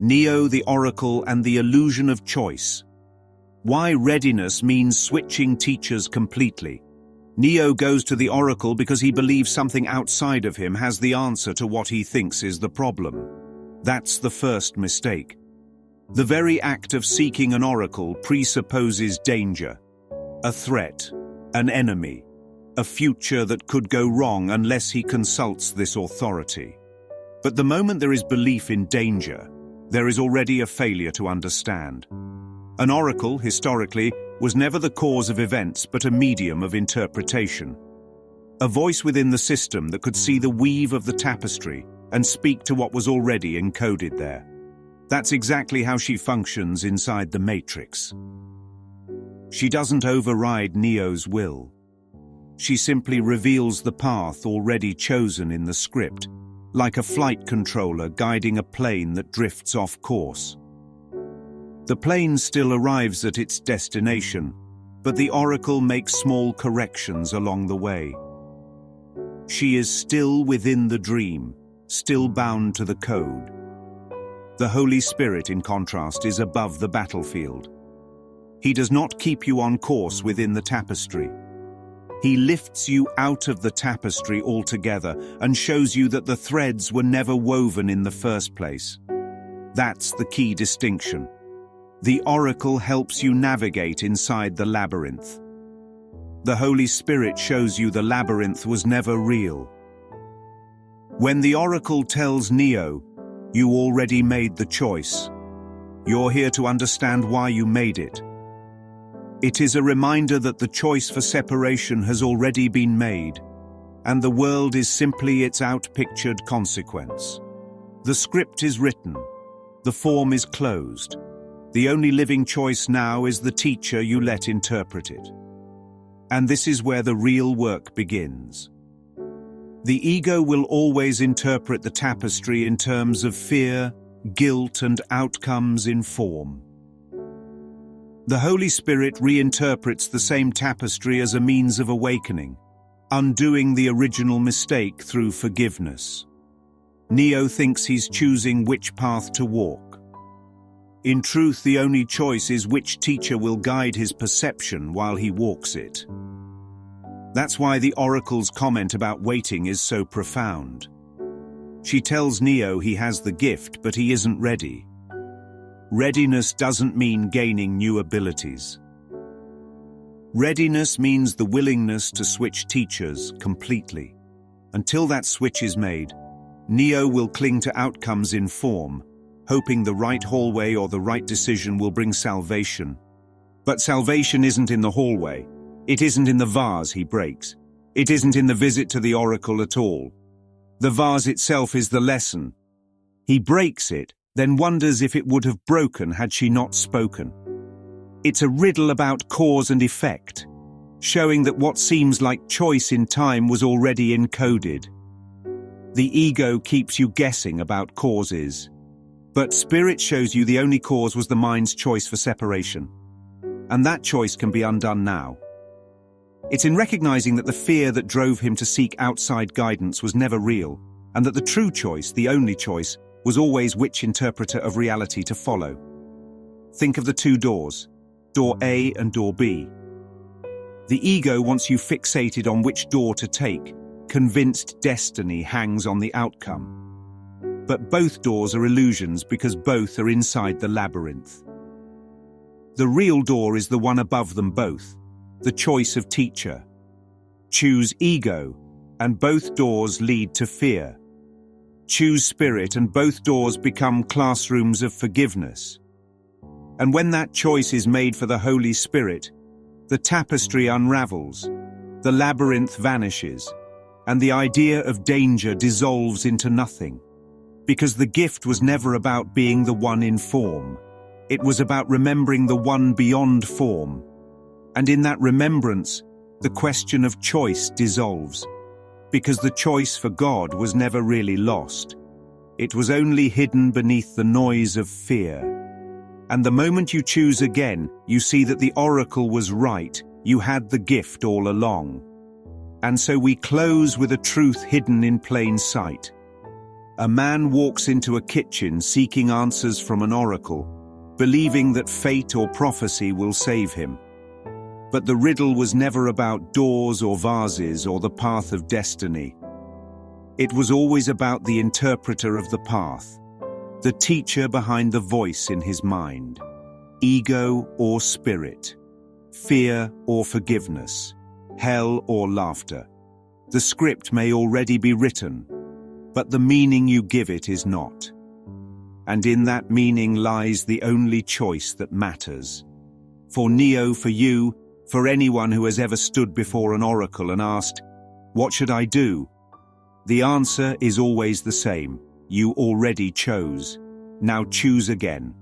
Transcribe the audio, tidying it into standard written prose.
Neo the Oracle and the Illusion of Choice. Why readiness means switching teachers completely. Neo goes to the Oracle because he believes something outside of him has the answer to what he thinks is the problem. That's the first mistake. The very act of seeking an oracle presupposes danger, a threat, an enemy, a future that could go wrong unless he consults this authority. But the moment there is belief in danger, there is already a failure to understand. An oracle, historically, was never the cause of events but a medium of interpretation. A voice within the system that could see the weave of the tapestry and speak to what was already encoded there. That's exactly how she functions inside the Matrix. She doesn't override Neo's will. She simply reveals the path already chosen in the script, like a flight controller guiding a plane that drifts off course. The plane still arrives at its destination, but the Oracle makes small corrections along the way. She is still within the dream, still bound to the code. The Holy Spirit, in contrast, is above the battlefield. He does not keep you on course within the tapestry. He lifts you out of the tapestry altogether and shows you that the threads were never woven in the first place. That's the key distinction. The Oracle helps you navigate inside the labyrinth. The Holy Spirit shows you the labyrinth was never real. When the Oracle tells Neo, you already made the choice. You're here to understand why you made it. It is a reminder that the choice for separation has already been made, and the world is simply its outpictured consequence. The script is written. The form is closed. The only living choice now is the teacher you let interpret it. And this is where the real work begins. The ego will always interpret the tapestry in terms of fear, guilt, and outcomes in form. The Holy Spirit reinterprets the same tapestry as a means of awakening, undoing the original mistake through forgiveness. Neo thinks he's choosing which path to walk. In truth, the only choice is which teacher will guide his perception while he walks it. That's why the Oracle's comment about waiting is so profound. She tells Neo he has the gift, but he isn't ready. Readiness doesn't mean gaining new abilities. Readiness means the willingness to switch teachers completely. Until that switch is made, Neo will cling to outcomes in form, hoping the right hallway or the right decision will bring salvation. But salvation isn't in the hallway. It isn't in the vase he breaks. It isn't in the visit to the Oracle at all. The vase itself is the lesson. He breaks it, then wonders if it would have broken had she not spoken. It's a riddle about cause and effect, showing that what seems like choice in time was already encoded. The ego keeps you guessing about causes, but spirit shows you the only cause was the mind's choice for separation. And that choice can be undone now. It's in recognizing that the fear that drove him to seek outside guidance was never real, and that the true choice, the only choice, was always which interpreter of reality to follow. Think of the two doors, door A and door B. The ego wants you fixated on which door to take, convinced destiny hangs on the outcome. But both doors are illusions because both are inside the labyrinth. The real door is the one above them both, the choice of teacher. Choose ego, and both doors lead to fear. Choose spirit, and both doors become classrooms of forgiveness. And when that choice is made for the Holy Spirit, the tapestry unravels, the labyrinth vanishes, and the idea of danger dissolves into nothing. Because the gift was never about being the one in form. It was about remembering the one beyond form. And in that remembrance, the question of choice dissolves. Because the choice for God was never really lost. It was only hidden beneath the noise of fear. And the moment you choose again, you see that the Oracle was right. You had the gift all along. And so we close with a truth hidden in plain sight. A man walks into a kitchen seeking answers from an oracle, believing that fate or prophecy will save him. But the riddle was never about doors or vases or the path of destiny. It was always about the interpreter of the path, the teacher behind the voice in his mind. Ego or spirit, fear or forgiveness, hell or laughter. The script may already be written, but the meaning you give it is not. And in that meaning lies the only choice that matters. For Neo, for you, for anyone who has ever stood before an oracle and asked, "What should I do?" The answer is always the same. You already chose. Now choose again.